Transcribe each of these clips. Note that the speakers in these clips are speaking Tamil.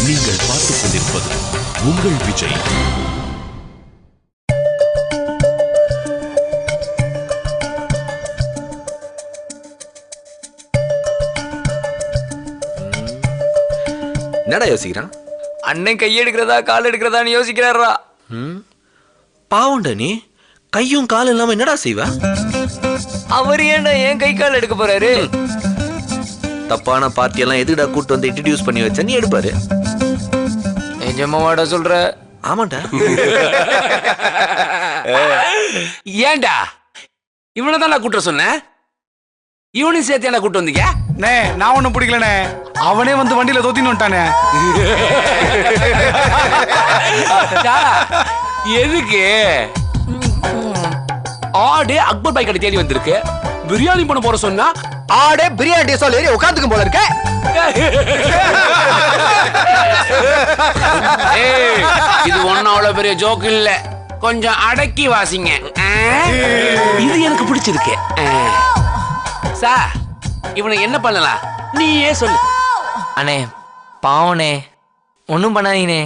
நீங்கள் பார்த்துக் கொண்டிருப்பது உங்கள் விஜய். என்னடா யோசிக்கிறான்? அண்ணன் கை எடுக்கிறதா கால் எடுக்கிறதான்னு யோசிக்கிறாரா. பாவண்டா நீ, கையும் காலும் இல்லாம என்னடா செய்வ? அவர் ஏன்டா ஏன் கை கால் எடுக்க போறாரு? தப்பான பார்ட்டி எல்லாம் எதுடா கூட்டு வந்து இன்ட்ரோடியூஸ் பண்ணி வச்ச நீ எடுப்பாரு. நிஜமாவாடா சொல்ற? ஆமாண்டா. ஏன்டா இவனை தான் நான் கூட்ட சொன்னேன், இவனையும் சேர்த்து என்ன கூட்டு வந்தீங்க? நான் ஒண்ணும் பிடிக்கலனே, அவனே வந்து வண்டியில தோத்தின்னு வந்துட்டானே. எதுக்கு? ஆடே அக்பர் பாய் கடை தேடி வந்திருக்கு, பிரியாணி பண்ண போற சொன்னா ஆடே பிரியாணி சொல்லி உட்காந்துக்கும் போல இருக்க. இது ஒன்னும் அவ்வளவு பெரிய ஜோக் இல்ல, கொஞ்சம் அடக்கி வாசிங்க. இது எனக்கு பிடிச்சிருக்கு. சார் இவனை என்ன பண்ணலாம் நீயே சொல்லு. அண்ணே பாவனே, ஒன்னும் பண்ணாதீனே.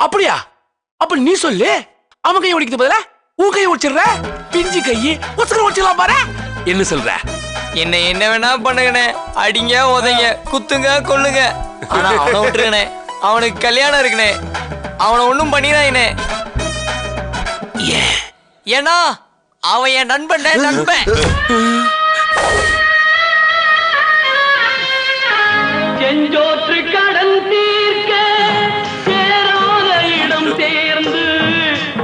அப்படியா? அப்ப நீ சொல்லு. அவன் கையை ஒடிக்கிறது பதிலா உன் கையை ஒடிச்சிடுற. பிஞ்சு கையை ஒத்துக்கிற ஒடிச்சிடலாம் பாரு. என்ன சொல்ற? என்ன வேணா பண்ணுங்கண்ணே, அடிங்க உதைங்க குத்துங்க கொல்லுங்க, ஆனா அவனை விட்டுருங்கண்ணே. அவனுக்கு கல்யாணம் இருக்குண்ணே, அவனை ஒன்னும் பண்ணிடாயினே. ஏன்னா அவன் என் நண்பன். நண்பன் செஞ்சோற்று கடன் தீர்க்க சேராத இடம் சேர்ந்து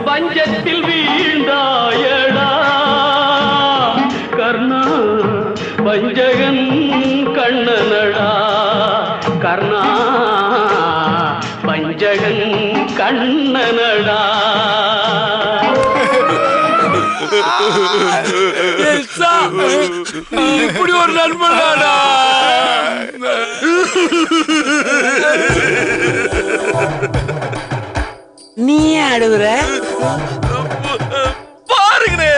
பஞ்சத்தில் வீழ்ந்தாயடா கர்ணா. பஞ்சகன் கண்ணனடா கர்ணா, பஞ்சகன் கண்ணனடா. இப்படி ஒரு நண்பனாடா. நீ அழுகுற? பாருங்கண்ணே,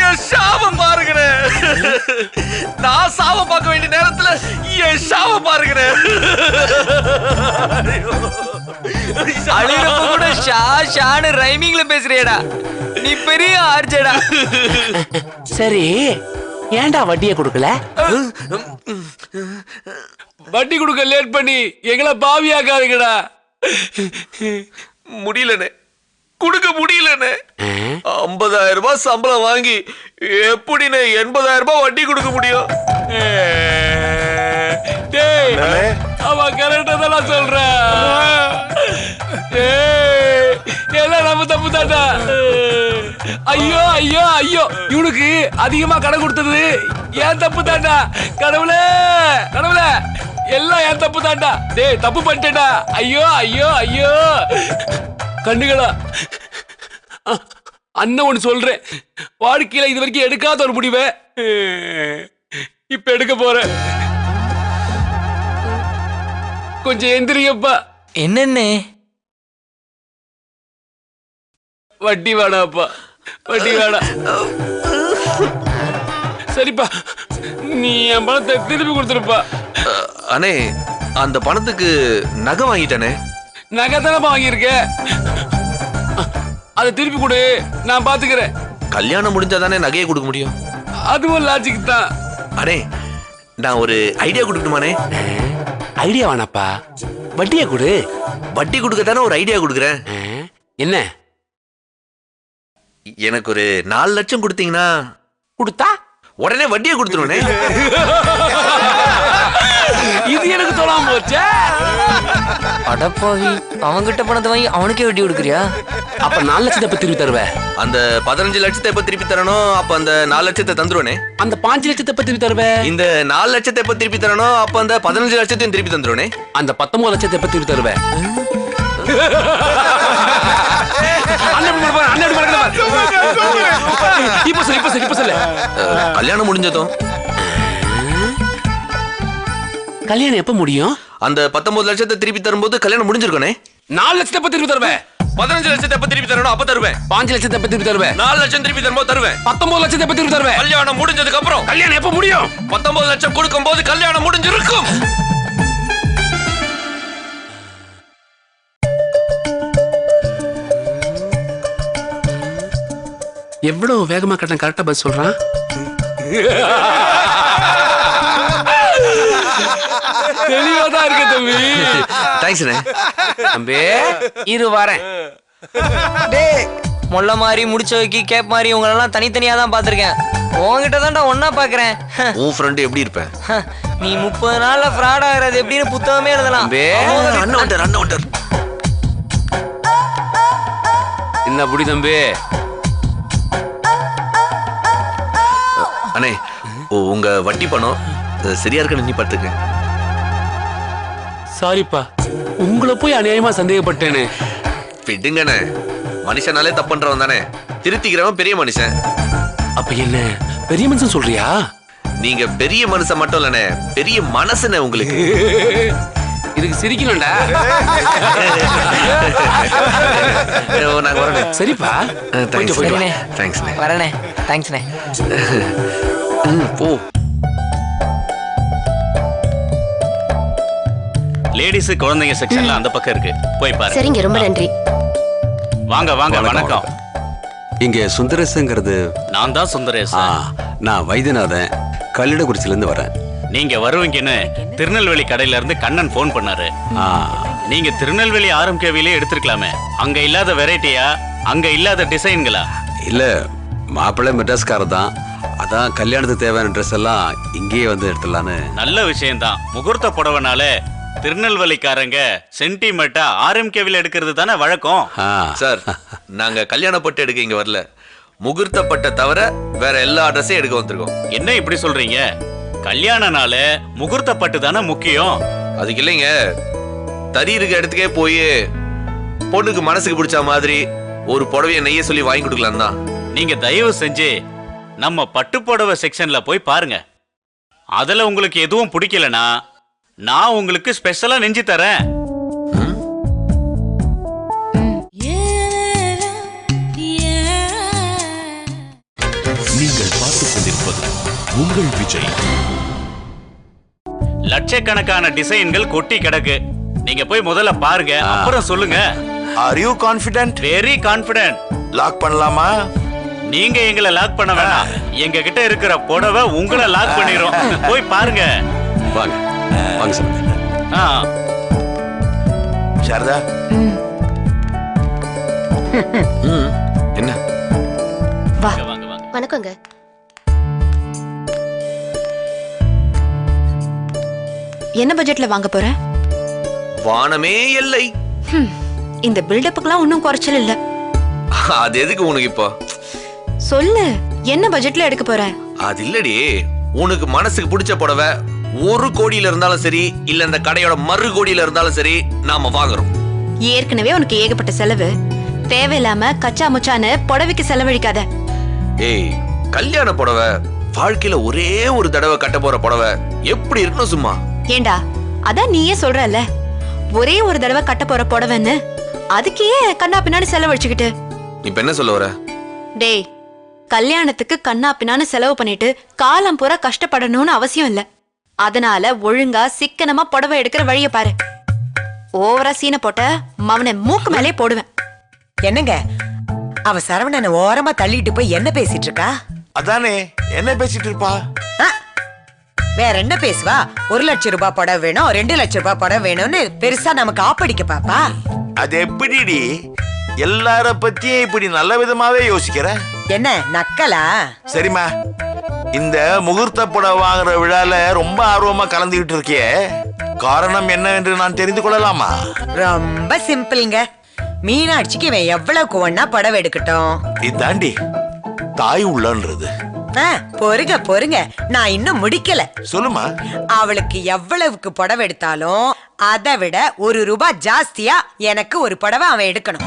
என் சாபம் பாருங்கண்ணே. நான் சாபம் பார்க்க வேண்டிய நேரத்துல என் சாபம் பாருங்கண்ணே. அழுகிறப்ப கூட ஷா ஷான்னு ரைமிங்ல பேசுறியடா, நீ பெரிய ஆர்ஜடா. சரி ஏன்டா வட்டியை கொடுக்கல? வட்டி கொடுக்க லேட் பண்ணி எங்களை பாவியாக்காதுங்கடா. முடியலண்ணே, கொடுக்க முடியலண்ணே. 50,000 ரூபாய் சம்பளம் வாங்கி எப்படிண்ணே 80,000 ரூபாய் வட்டி கொடுக்க முடியும்? அவன் கரெக்டா தான் சொல்றேன். எல்லாம் நம்ம தப்பு தாண்டா. ஐயோ ஐயோ ஐயோ, இவனுக்கு அதிகமா கடன் கொடுத்தது ஏன் தப்பு தாண்டா. கடவுளே கடவுளே, எல்லாம் ஏன் தப்பு தாண்டா. டேய் தப்பு பண்ணிட்டேடா. ஐயோ ஐயோ ஐயோ. கண்ணுகளா, அண்ணன் ஒண்ணு சொல்றேன், வாழ்க்கையில இது வரைக்கும் எடுக்காத ஒரு முடிவை இப்ப எடுக்க போறேன். கொஞ்சம் எந்திரியப்பா. என்னன்னு? வட்டி வேணாப்பா, வட்டி வேணாம். சரிப்பா, நீ என் பணத்தை திருப்பி கொடுத்துருப்பா. அண்ணே, அந்த பணத்துக்கு நகை வாங்கிட்டானே. நகை தானப்பா வாங்கியிருக்க, அதை திருப்பி கொடு, நான் பாத்துக்கிறேன். கல்யாணம் முடிஞ்சாதானே நகையை கொடுக்க முடியும். அதுவும் லாஜிக் தான். அண்ணே, நான் ஒரு ஐடியா கொடுக்கணுமானே? ஐடியா வேணாப்பா, வட்டியை கொடு. வட்டி கொடுக்க தானே ஒரு ஐடியா கொடுக்குறேன். என்ன? எனக்கு ஒரு 4 லட்சம் கொடுத்தீங்கன்னா கொடுத்தா உடனே வட்டியை கொடுத்துருவனே. இது எனக்கு தோணாம போச்சே. அடப்பாவி, அவன்கிட்ட பணத்தை வாங்கி அவனுக்கே வட்டி கொடுக்குறியா? அப்ப 4 லட்சத்தை எப்ப திருப்பி தருவ? அந்த 15 லட்சத்தை எப்ப திருப்பி தரணும்? அப்ப அந்த 4 லட்சத்தை தந்துருவனே. அந்த 5 லட்சத்தை எப்ப திருப்பி தருவ? இந்த 4 லட்சத்தை எப்ப திருப்பி தரணும்? அப்ப அந்த 15 லட்சத்தையும் திருப்பி தந்துருவனே. அந்த 19 லட்சத்தை எப்ப திருப்பி தருவ? இப்ப சொல்லு. கல்யாணம் முடிஞ்சதும். கல்யாணம் எப்ப முடியும்? அந்த 19 லட்சத்தை திருப்பி தரும்போது கல்யாணம் முடிஞ்சிருக்கனே. 4 லட்சத்தை எப்ப திருப்பி தருவ? 15 லட்சத்தை எப்ப திருப்பி தரணும்? அப்ப தருவேன். 5 லட்சத்தை எப்ப திருப்பி தருவ? 4 லட்சம் திருப்பி தரும்போது தருவேன். 19 லட்சத்தை எப்ப திருப்பி தருவ? கல்யாணம் முடிஞ்சதுக்கு அப்புறம். கல்யாணம் எப்ப முடியும்? 19 லட்சம் கொடுக்கும் போது கல்யாணம் முடிஞ்சிருக்கும். எவ்வளவு வேகமா கட்டின கரெக்டா பதில் சொல்றான். தெளிவாதான் இருக்கு தம்பி. தேங்க்ஸ்ண்ணே. தம்பி இரு வரேன். டேய் முள்ள மாதிரி முடிச்ச வைக்கி கேப் மாதிரி உங்களெல்லாம் தனித்தனியா தான் பாத்திருக்கேன். உங்ககிட்ட தான்டா ஒன்னா பாக்குறேன். உன் ஃப்ரெண்டு எப்படி இருப்பேன்? நீ 30 நாள்ல ஃப்ராட் ஆகுறது எப்படின்னு புத்தகமே எழுதலாம். அண்ணன் என்ன புடி தம்பி? அண்ணே உங்க வட்டி பணம் சரியா இருக்குன்னு நீ பார்த்துக்க. சாரிப்பா, உங்களை போய் அநியாயமா சந்தேகப்பட்டேனே. விடுங்கண்ணே, மனுஷனாலே தப்பு பண்றவன் தானே, திருத்திக்கிறவன் பெரிய மனுஷன். அப்ப என்ன பெரிய மனுஷன் சொல்றியா? நீங்க பெரிய மனுஷன் மட்டும் இல்லண்ணே, பெரிய மனசுண்ணே உங்களுக்கு. இதுக்கு சிரிக்கணும்டா. நாங்க வரேன். சரிப்பா, தேங்க்ஸ்ண்ணே. வரேனே. தேங்க்ஸ்ண்ணே. போ. லேடிஸ் குழந்தைங்க செக்ஷன்ல அந்த பக்கம் இருக்கு, போய் பாருங்க. சரிங்க, ரொம்ப நன்றி. வாங்க வாங்க. வணக்கம். இங்க சுந்தரேசங்கிறது? நான் தான் சுந்தரேசன். நான் வைத்தியநாதன், கல்லிடக்குறிச்சில இருந்து வரேன். நீங்க வருவீங்கன்னு திருநெல்வேலி கடையில இருந்து கண்ணன் போன் பண்ணாரு. நீங்க திருநெல்வேலி ஆர்எம்கேவிலே எடுத்துருக்கலாமே, அங்க இல்லாத வெரைட்டியா, அங்க இல்லாத டிசைன்களா? இல்ல, மாப்பிள்ளை மெட்ராஸ்காரர் தான், அதான் கல்யாணத்துக்கு தேவையான ட்ரெஸ் எல்லாம் இங்கேயே வந்து எடுத்துடலான்னு. நல்ல விஷயம்தான். முகூர்த்த புடவைனால திருநெல்வேலிக்காரங்க சென்டிமெண்டா ஆர்எம்கேவில எடுக்கிறது தானே வழக்கம். சார், நாங்க கல்யாணப்பட்டு எடுக்க இங்க வரல, முகூர்த்தப்பட்ட தவிர வேற எல்லா அட்ரஸையும் எடுக்க வந்திருக்கோம். என்ன இப்படி சொல்றீங்க? கல்யாணனால முகூர்த்தப்பட்டு தானே முக்கியம். அதுக்கு இல்லைங்க, தறி இருக்க இடத்துக்கே போய் பொண்ணுக்கு மனசுக்கு பிடிச்ச மாதிரி ஒரு புடவைய நெய்ய சொல்லி வாங்கி கொடுக்கலாம் தான். நீங்க தயவு செஞ்சு நம்ம பட்டு புடவை செக்ஷன்ல போய் பாருங்க. அதுல உங்களுக்கு எதுவும் பிடிக்கலனா நான் உங்களுக்கு ஸ்பெஷலா நெஞ்சு தரேன். நீங்கள் பார்த்துக் கொண்டிருப்பது உங்கள் விஜய். லட்சக்கணக்கான டிசைன்கள் கொட்டி கிடக்கு. நீங்க போய் முதல்ல பாருங்க, அப்புறம் சொல்லுங்க. Are you confident? Very confident. Lock பண்ணலாமா? நீங்க எங்களை லாக் பண்ண வேணாம், எங்க கிட்ட இருக்கிற புடவை உங்களை லாக் பண்ணிரும். போய் பாருங்க. வாங்க வாங்க சார். சாரதா, என்ன? வா. வாங்க வாங்க. வணக்கங்க. என்ன பட்ஜெட்ல வாங்க போற? வானமே எல்லை. இந்த பில்டப்புக்குலாம் ஒன்னும் குறைச்சல் இல்ல. அது எதுக்கு உனக்கு இப்போ? சொல்லு, என்ன பட்ஜெட்ல எடுக்க போற? அது இல்லடி, உனக்கு மனசுக்கு பிடிச்ச புடவை 1 கோடியில இருந்தாலும் சரி, இல்ல இந்த கடையோட மறு கோடியில இருந்தாலும் சரி, நாம வாங்குறோம். ஏற்கனவே உனக்கு ஏகப்பட்ட செலவு, தேவையில்லாம கச்சா முச்சான்னு புடவைக்கு செலவழிக்காத. ஏய், கல்யாண புடவை வாழ்க்கையில ஒரே ஒரு தடவை கட்ட போற புடவை எப்படி இருக்கணும் சும்மா? ஏண்டா, அதான் நீயே சொல்றல, ஒரே ஒரு தடவை கட்ட போற புடவைன்னு, அதுக்கே கண்ணா பின்னாடி செலவழிச்சுக்கிட்டு. இப்ப என்ன சொல்ல வர? டேய், கல்யாணத்துக்கு கண்ணா பின்னான்னு செலவு பண்ணிட்டு காலம் பூரா கஷ்டப்படணும்னு அவசியம் இல்ல. அதனால ஒழுங்கா சிக்கனமா புடவை எடுக்கிற வழிய பாரு. ஓவரா சீனை போட்ட மவனை மூக்கு மேலே போடுவேன். என்னங்க, அவ சரவணனை ஓரமா தள்ளிட்டு போய் என்ன பேசிட்டு இருக்கா? அதானே, என்ன பேசிட்டு இருப்பா? வேற என்ன பேசுவா? 1 லட்சம் ரூபாய் புடவை வேணும், 2 லட்சம் ரூபாய் புடவை வேணும்னு பெருசா நமக்கு ஆப்படிக்க பாப்பா. அது எப்படிடி எல்லார பத்தியும் இப்படி நல்ல விதமாவே யோசிக்கிற? என்ன நக்கலா? சரிம்மா, இந்த முகூர்த்த புடவை வாங்குற விழால ரொம்ப ஆர்வமா கலந்துகிட்டு இருக்கியே, காரணம் என்னவென்று நான் தெரிந்து கொள்ளலாமா? ரொம்ப சிம்பிள்ங்க. மீனாட்சிக்கு இவன் எவ்வளவுக்கு ஒன்னா புடவை எடுக்கட்டும். இதாண்டி தாய் உள்ளன்றது. பொறுங்க பொறுங்க, நான் இன்னும் முடிக்கல. சொல்லுமா. அவளுக்கு எவ்வளவுக்கு புடவை எடுத்தாலும் அதை விட 1 ரூபாய் ஜாஸ்தியா எனக்கு ஒரு புடவை அவன் எடுக்கணும்.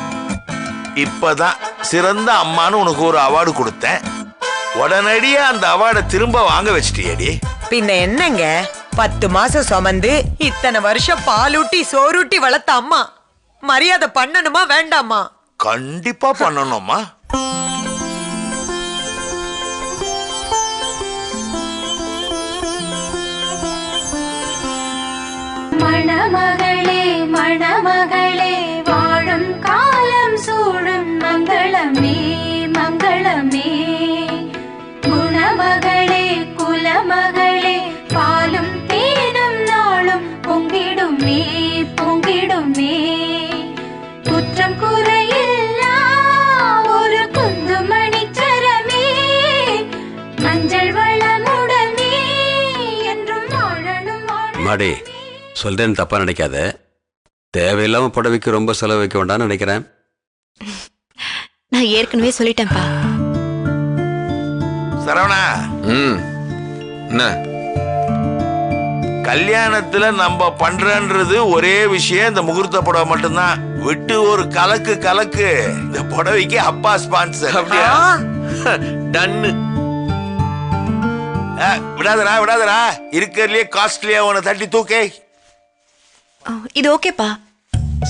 இப்பதான் சிறந்த அம்மான்னு உனக்கு ஒரு அவார்டு கொடுத்தேன், உடனடியா அந்த அவார்டை திரும்ப வாங்க வச்சிட்டியடி. பின்ன என்னங்க, 10 மாசம் சுமந்து இத்தனை வருஷம் பாலூட்டி சோறுட்டி வளர்த்த அம்மா, மரியாதை பண்ணணுமா வேண்டாமா? கண்டிப்பா பண்ணணுமா. மணமகளே மணமகளே, வாழும் காலம் சூழும் மங்களமே மங்களமே. அம்மாடி சொல்றேன்னு தப்பா நினைக்காத. தேவையில்லாம புடவைக்கு ரொம்ப செலவு வைக்க வேண்டாம்னு நினைக்கிறேன். நான் ஏற்கனவே சொல்லிட்டேன்ப்பா. சரவணா, என்ன கல்யாணத்துல நம்ம பண்றன்றது ஒரே விஷயம், இந்த முகூர்த்த புடவை மட்டும்தான். விட்டு ஒரு கலக்கு கலக்கு. இந்த புடவைக்கு அப்பா ஸ்பான்சர். அப்படியா? டன்னு. விடாதரா விடாதரா, இருக்கிறதுலயே காஸ்ட்லியா உன தட்டி தூக்கே. இது ஓகேப்பா.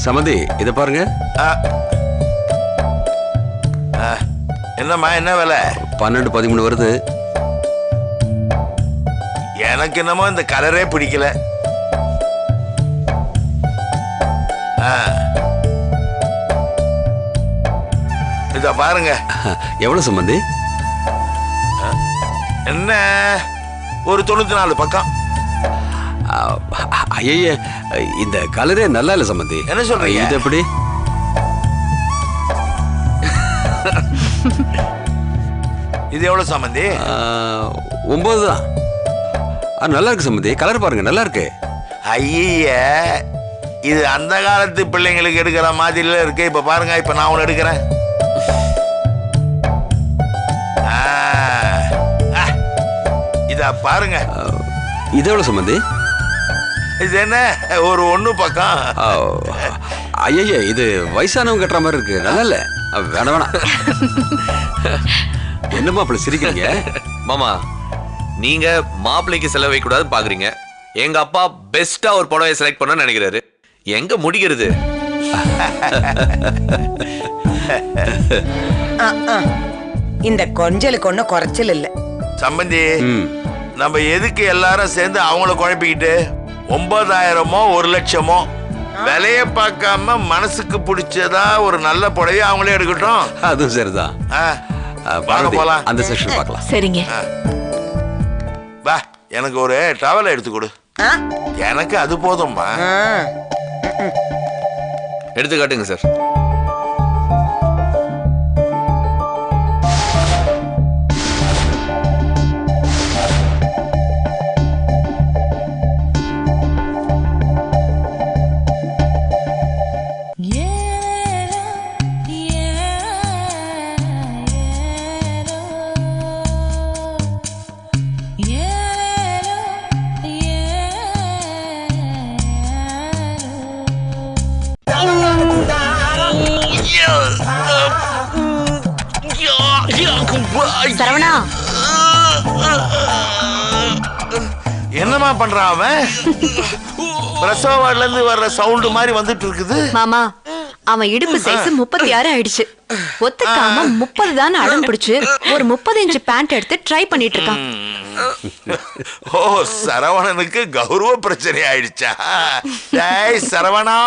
சமந்தி இத பாருங்க. என்னம்மா என்ன விலை? 12-13 வருது. எனக்கு என்னமோ இந்த கலரே பிடிக்கல. இத பாருங்க. எவ்வளவு சம்பந்தி? என்ன ஒரு 94 பக்கம். ஐய, இந்த கலரே நல்லா இல்ல சம்பந்தி. என்ன சொல்றீங்க? இது எப்படி? இது எவ்வளவு சம்பந்தி? 9 தான். நல்லா இருக்கு சம்பந்தி. கலர் பாருங்க, நல்லா இருக்கு. ஐய, இது அந்த காலத்து பிள்ளைங்களுக்கு எடுக்கிற மாதிரில இருக்கு. இப்ப பாருங்க, இப்ப நான் ஒண்ணு எடுக்கிறேன். இத பாருங்க. இது எவ்வளவு சம்பந்தி? இது என்ன ஒரு 1 பக்கம். ஐய, இது வயசானவங்க கட்டுற மாதிரி இருக்கு. நல்லா இல்ல. வேணாம் வேணாம். என்னமா அப்படி சிரிக்கிறீங்க? மாமா, நீங்க மாப்பிள்ளைக்கு செலவு வைக்க கூடாதுன்னு பாக்குறீங்க. எங்க அப்பா பெஸ்டா ஒரு புடவையை செலக்ட் பண்ண நினைக்கிறாரு. எங்க முடிக்கிறது? இந்த கொஞ்சலுக்கு ஒன்னும் குறைச்சல் இல்ல சம்பந்தி. நம்ம எதுக்கு எல்லாரும் சேர்ந்து அவங்கள குழப்பிக்கிட்டு 9000மோ 1 லட்சமோ விலைய பார்க்காம மனசுக்கு பிடிச்சதா ஒரு நல்ல புடவை அவங்களே எடுக்கட்டும். அதுவும் சரிதான். போலாம். அந்த செக்ஷன் பார்க்கலாம். சரிங்க. வா, எனக்கு ஒரு டவல் எடுத்து கொடு. எனக்கு அது போதும்பா. எடுத்து காட்டுங்க சார். சரவணா, என்னமா பண்றான் அவன்? பிரசவ வார்டுல இருந்து வர்ற சவுண்ட் மாதிரி வந்துட்டு இருக்குது. மாமா, அவன் இடுப்பு சைஸ் 36 ஆயிடுச்சு. ஒத்துக்காம 30 தானே அடம் பிடிச்சு ஒரு 30 இன்ச் பேண்ட் எடுத்து ட்ரை பண்ணிட்டு இருக்கான். ஓ, சரவணனுக்கு கௌரவ பிரச்சனை ஆயிடுச்சா? டேய் சரவணா,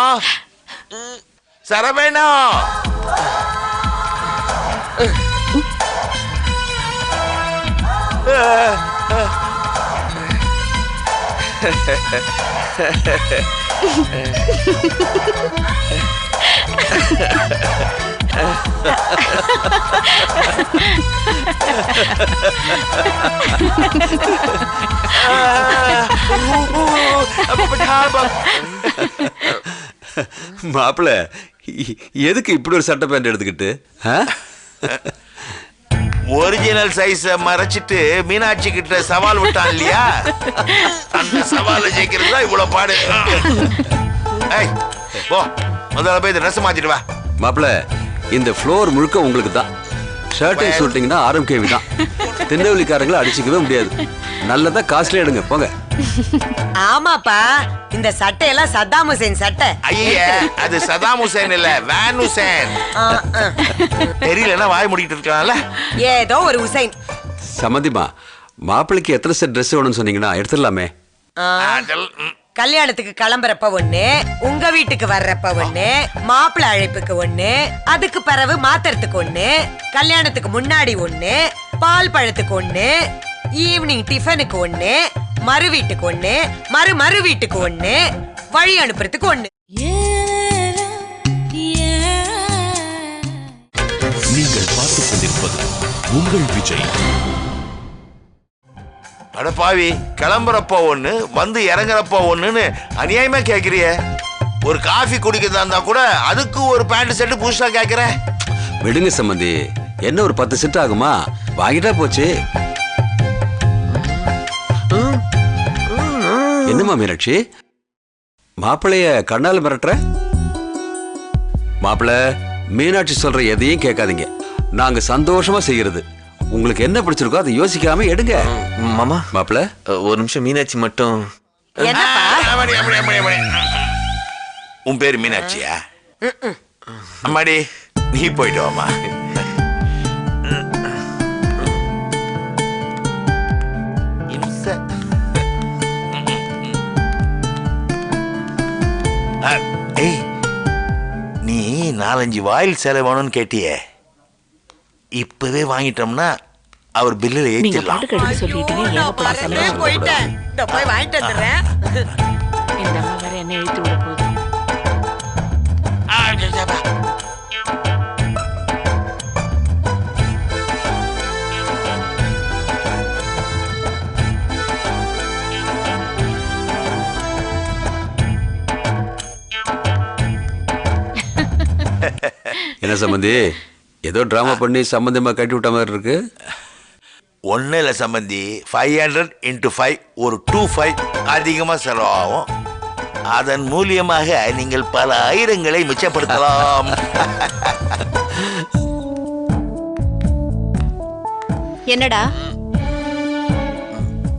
சரவணா, மாப்பிள்ள, எதுக்கு இப்படி ஒரு சட்டை பேண்ட் எடுத்துக்கிட்டு? ஒரிஜினல் சைஸ மறைச்சிட்டு மீனாட்சி கிட்ட சவால் விட்டான் இல்லையா? அந்த சவாலை ஜெயிக்கிறது தான் இவ்வளவு பாடு. ஏய், போ, முதல்ல போய் இந்த ட்ரெஸ் மாத்திட்டு வா. மாப்பிள்ள, இந்த ஃப்ளோர் முழுக்க உங்களுக்கு தான். ஷர்ட்டிங் ஷூட்டிங்னா ஆரம்பிக்கவே தான். திருநெல்வேலிக்காரங்களை அடிச்சுக்கவே முடியாது. நல்லதா காஸ்ட்லி எடுங்க, போங்க. ஆமாப்பா, இந்த சட்டையெல்லாம் சத்தாம் ஹுசேன் சட்டை. ஐயா, அது சதாம் ஹுசேன் இல்ல, வேன் ஹுசேன். தெரியலன்னா வாய் முடிக்கிட்டு இருக்கலாம்ல. ஏதோ ஒரு ஹுசைன். சம்மந்திமா, மாப்பிள்ளைக்கு எத்தனை செட் ட்ரெஸ் வேணும்னு சொன்னீங்கன்னா எடுத்துடலாமே. கல்யாணத்துக்கு கிளம்புறப்ப ஒண்ணு, உங்க வீட்டுக்கு வர்றப்ப ஒண்ணு, மாப்பிள்ளை அழைப்புக்கு ஒண்ணு, அதுக்கு பிறகு மாத்துறதுக்கு ஒண்ணு, கல்யாணத்துக்கு முன்னாடி ஒண்ணு, பால் பழத்துக்கு ஒண்ணு, ஈவினிங் டிஃபனுக்கு ஒண்ணு, மறு வீட்டுக்கு ஒண்ணு, மறு வீட்டுக்கு ஒண்ணு, வழி அனுப்புறதுக்கு ஒண்ணு. நீங்கள் பார்த்துக் கொண்டிருப்பது உங்கள் விஜய். அட பாவி, கிளம்புறப்போ ஒண்ணு வந்து இறங்குறப்போ ஒண்ணுன்னு அநியாயமா கேக்குறிய. ஒரு காஃபி குடிக்கிறதா இருந்தா கூட அதுக்கு ஒரு பேண்ட் செட்டு புதுசா கேக்குற. விடுங்க சம்பந்தி, என்ன ஒரு 10 செட் ஆகுமா? வாங்கிட்டா போச்சு. என்னம்மா மீனாட்சி, மாப்பிளைய கண்ணால மிரட்டுற? மாப்பிள்ள, மீனாட்சி சொல்ற எதையும் கேட்காதீங்க. நாங்க சந்தோஷமா செய்யறது. உங்களுக்கு என்ன பிடிச்சிருக்கோ அதை யோசிக்காம எடுங்க. மாமா, மாப்பிள்ள ஒரு நிமிஷம். மீனாட்சி மட்டும். உன் பேரு மீனாட்சியா? அம்மாடி, நீ போயிட்டு வாமா. ஏய், நீ 4-5 வாயில் சேலை வேணும்னு கேட்டியே, இப்பவே வாங்கிட்டோம்னா அவர் பில்லுல ஏத்திடலாம். போயிட்டேன், போய் வாங்கிட்டு வந்துடுறேன். இந்த அம்மா வேற என்ன எழுத்து விட போகுது. என்ன சம்பந்தி, ஏதோ டிராமா பண்ணி சம்பந்தமா கட்டி விட்ட மாதிரி இருக்கு. ஒன்னும் இல்லை சம்பந்தி, 500 × 5 ஒரு 25 அதிகமா செலவாகும். அதன் மூலியமாக நீங்கள் பல ஆயிரங்களை மிச்சப்படுத்தலாம். என்னடா?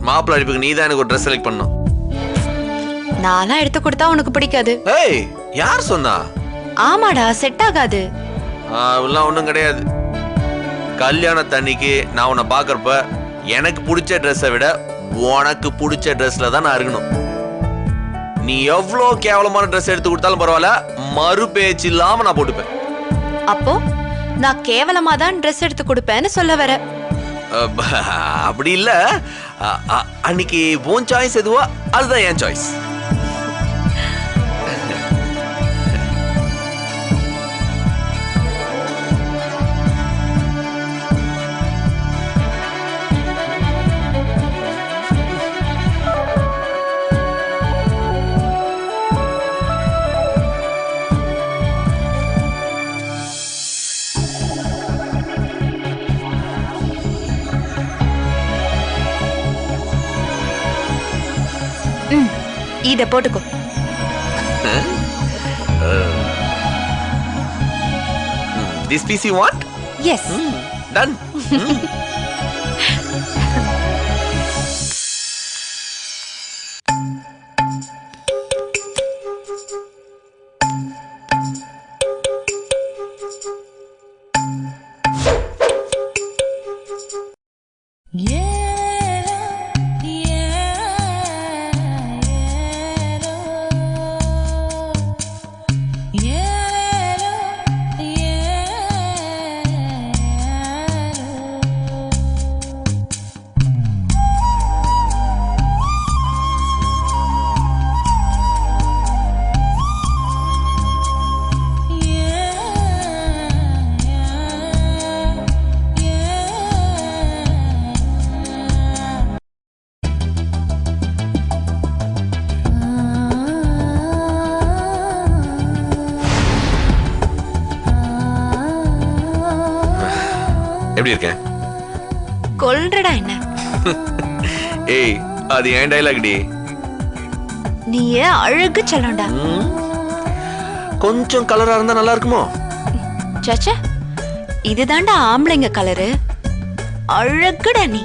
மாப்பிள்ளை அழைப்புக்கு நீ தான் எனக்கு ஒரு ட்ரெஸ் செலக்ட் பண்ணும். நானா எடுத்து கொடுத்தா உனக்கு பிடிக்காது. ஏய், யார் சொன்னா? ஆமாடா, செட் ஆகாது. அதெல்லாம் ஒன்றும் கிடையாது. கல்யாணத்தன்னைக்கு நான் உன்னை பார்க்கறப்ப எனக்கு பிடிச்ச ட்ரெஸ்ஸை விட உனக்கு பிடிச்ச ட்ரெஸ்ல தான் நான் இருக்கணும். நீ எவ்வளோ கேவலமான ட்ரெஸ் எடுத்து கொடுத்தாலும் பரவாயில்ல, மறு பேச்சு இல்லாம நான் போட்டுப்பேன். அப்போ நான் கேவலமா தான் ட்ரெஸ் எடுத்து கொடுப்பேன்னு சொல்ல வர? அப்படி இல்ல, அன்னைக்கு உன் சாய்ஸ் எதுவோ அதுதான் என் சாய்ஸ். இத போட்டுக்கோ. This piece you want? Yes. Done. எப்படி இருக்கேன்? கொல்றடா என்ன? ஏய், அது ஏன் டைலாக் டி. நீ அழகு சொல்லண்டா. கொஞ்சம் கலரா இருந்தா நல்லா இருக்குமோ? சச்சா, இதுதான்டா ஆம்பளைங்க கலரு. அழகுடா நீ.